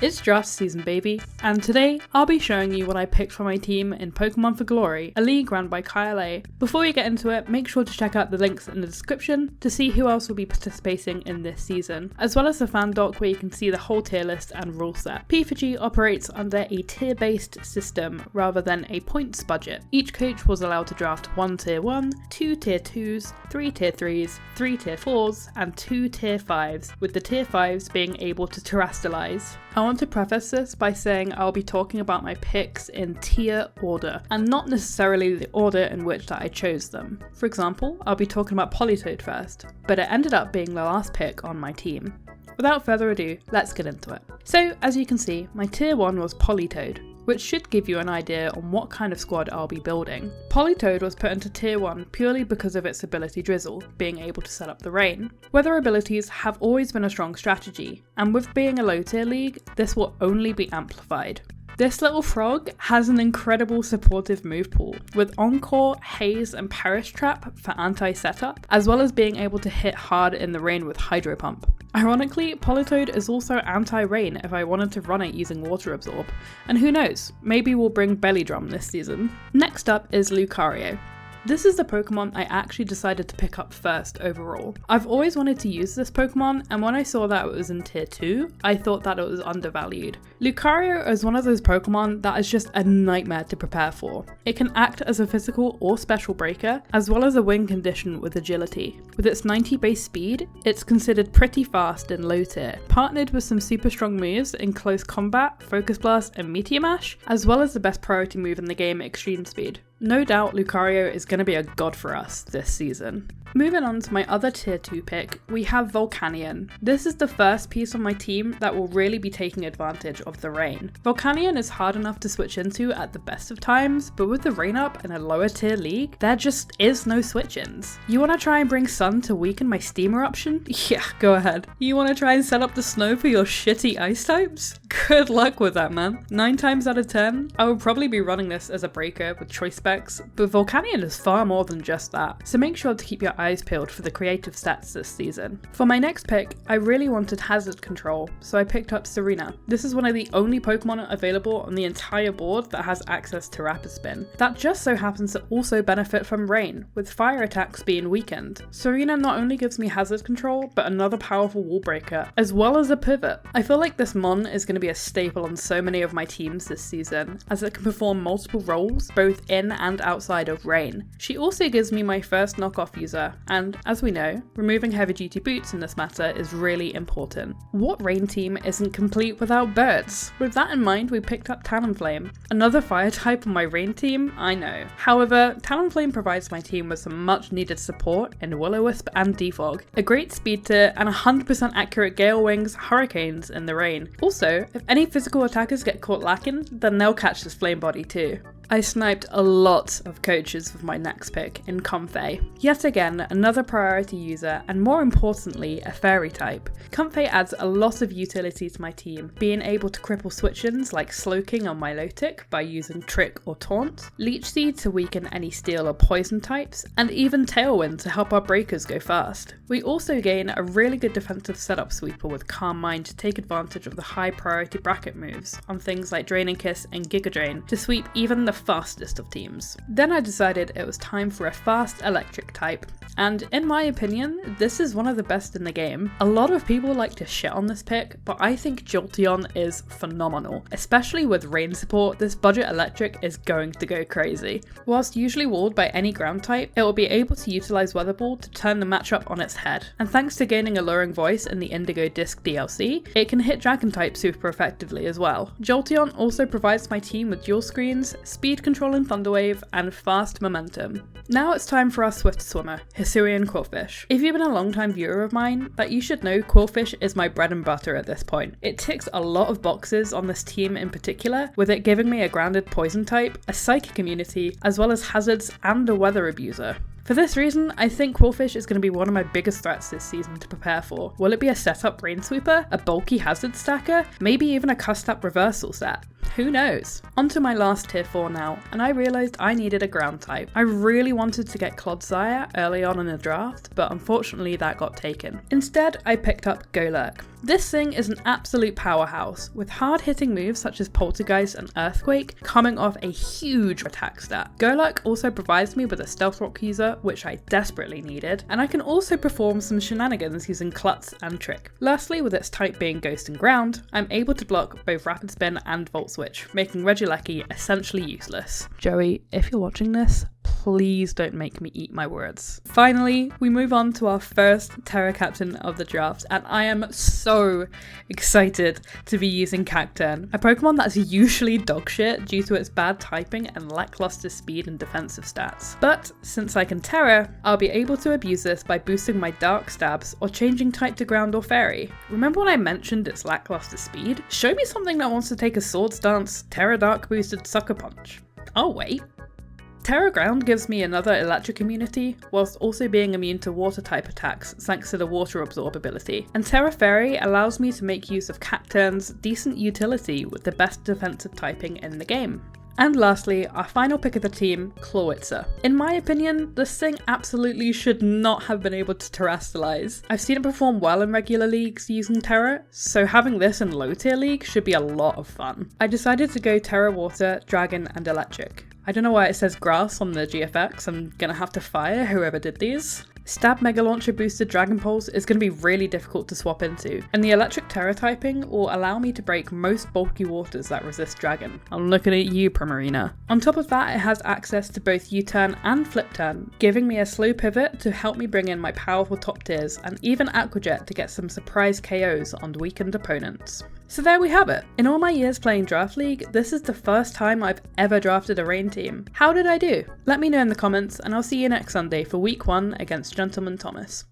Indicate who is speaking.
Speaker 1: It's draft season, baby, and today I'll be showing you what I picked for my team in Pokemon for Glory, a league run by Kyle A. Before we get into it, make sure to check out the links in the description to see who else will be participating in this season, as well as the fan doc where you can see the whole tier list and rule set. P4G operates under a tier-based system rather than a points budget. Each coach was allowed to draft 1 tier 1, 2 tier 2s, 3 tier 3s, 3 tier 4s, and 2 tier 5s, with the tier 5s being able to terrestrialize. I want to preface this by saying I'll be talking about my picks in tier order, and not necessarily the order in which that I chose them. For example, I'll be talking about Politoed first, but it ended up being the last pick on my team. Without further ado, let's get into it. So, as you can see, my tier 1 was Politoed, which should give you an idea on what kind of squad I'll be building. Politoed was put into tier 1 purely because of its ability Drizzle, being able to set up the rain. Weather abilities have always been a strong strategy, and with being a low tier league, this will only be amplified. This little frog has an incredible supportive move pool, with Encore, Haze and Perish Trap for anti-setup, as well as being able to hit hard in the rain with Hydro Pump. Ironically, Politoed is also anti-rain if I wanted to run it using Water Absorb, and who knows, maybe we'll bring Belly Drum this season. Next up is Lucario. This is the Pokemon I actually decided to pick up first overall. I've always wanted to use this Pokemon, and when I saw that it was in tier 2, I thought that it was undervalued. Lucario is one of those Pokemon that is just a nightmare to prepare for. It can act as a physical or special breaker, as well as a wing condition with agility. With its 90 base speed, it's considered pretty fast in low tier, partnered with some super strong moves in close combat, Focus Blast and Meteor Mash, as well as the best priority move in the game, Extreme Speed. No doubt Lucario is going to be a god for us this season. Moving on to my other tier 2 pick, we have Volcanion. This is the first piece on my team that will really be taking advantage of the rain. Volcanion is hard enough to switch into at the best of times, but with the rain up in a lower tier league, there just is no switch-ins. You want to try and bring sun to weaken my steam eruption? Yeah, go ahead. You want to try and set up the snow for your shitty ice types? Good luck with that, man. 9 times out of 10, I would probably be running this as a breaker with choice specs, but Volcanion is far more than just that, so make sure to keep your eyes peeled for the creative stats this season. For my next pick, I really wanted hazard control, so I picked up Tsareena. This is one of the only Pokemon available on the entire board that has access to Rapid Spin. That just so happens to also benefit from rain, with fire attacks being weakened. Tsareena not only gives me hazard control, but another powerful wall breaker, as well as a pivot. I feel like this Mon is going to be a staple on so many of my teams this season, as it can perform multiple roles, both in and outside of rain. She also gives me my first knockoff user, and as we know, removing heavy duty boots in this matter is really important. What rain team isn't complete without birds? With that in mind, we picked up Talonflame. Another fire type on my rain team, I know. However, Talonflame provides my team with some much needed support in Will-O-Wisp and Defog, a great speed tier, and 100% accurate Gale Wings, Hurricanes in the rain. Also, if any physical attackers get caught lacking, then they'll catch this flame body too. I sniped a lot of coaches with my next pick in Comfey. Yet again, another priority user, and more importantly, a fairy type. Comfey adds a lot of utility to my team, being able to cripple switch-ins like Slowking on Milotic by using Trick or Taunt, Leech Seed to weaken any steel or poison types, and even Tailwind to help our breakers go fast. We also gain a really good defensive setup sweeper with Calm Mind to take advantage of the high priority bracket moves on things like Draining Kiss and Giga Drain to sweep even the fastest of teams. Then I decided it was time for a fast electric type, and in my opinion, this is one of the best in the game. A lot of people like to shit on this pick, but I think Jolteon is phenomenal. Especially with rain support, this budget electric is going to go crazy. Whilst usually walled by any ground type, it will be able to utilize Weather Ball to turn the matchup on its head. And thanks to gaining Alluring Voice in the Indigo Disc DLC, it can hit Dragon type super effectively as well. Jolteon also provides my team with dual screens, speed control in Thunderwave, and fast momentum. Now it's time for our Swift Swimmer, Hisuian Qwilfish. If you've been a long-time viewer of mine, that you should know Qwilfish is my bread and butter at this point. It ticks a lot of boxes on this team in particular, with it giving me a grounded poison type, a psychic immunity, as well as hazards and a weather abuser. For this reason, I think Qwilfish is going to be one of my biggest threats this season to prepare for. Will it be a setup rain sweeper, a bulky hazard stacker, maybe even a cussed up reversal set? Who knows? On to my last tier 4 now, and I realised I needed a ground type. I really wanted to get Clodsire early on in the draft, but unfortunately that got taken. Instead, I picked up Golurk. This thing is an absolute powerhouse, with hard-hitting moves such as Poltergeist and Earthquake coming off a huge attack stat. Golurk also provides me with a Stealth Rock user, which I desperately needed, and I can also perform some shenanigans using Klutz and Trick. Lastly, with its type being Ghost and Ground, I'm able to block both Rapid Spin and Volt Switch, making Regieleki essentially useless. Joey, if you're watching this, please don't make me eat my words. Finally, we move on to our first Terra Captain of the draft, and I am so excited to be using Cacturne, a Pokemon that's usually dogshit due to its bad typing and lackluster speed and defensive stats. But since I can Terra, I'll be able to abuse this by boosting my Dark Stabs or changing type to Ground or Fairy. Remember when I mentioned its lackluster speed? Show me something that wants to take a Swords Dance, Terra Dark boosted Sucker Punch. I'll wait. Terra Ground gives me another electric immunity, whilst also being immune to water type attacks thanks to the water absorb ability. And Terra Fairy allows me to make use of Cacturne's decent utility with the best defensive typing in the game. And lastly, our final pick of the team, Qwilfish. In my opinion, this thing absolutely should not have been able to terrestrialize. I've seen it perform well in regular leagues using Terra, so having this in low tier league should be a lot of fun. I decided to go Terra Water, Dragon and Electric. I don't know why it says grass on the GFX, I'm gonna have to fire whoever did these. Stab Mega Launcher boosted Dragon Pulse is going to be really difficult to swap into, and the electric Terra typing will allow me to break most bulky waters that resist Dragon. I'm looking at you, Primarina. On top of that, it has access to both U-turn and flip turn, giving me a slow pivot to help me bring in my powerful top tiers, and even Aquajet to get some surprise KOs on weakened opponents. So there we have it. In all my years playing Draft League, this is the first time I've ever drafted a rain team. How did I do? Let me know in the comments, and I'll see you next Sunday for week 1 against Gentleman Thomas.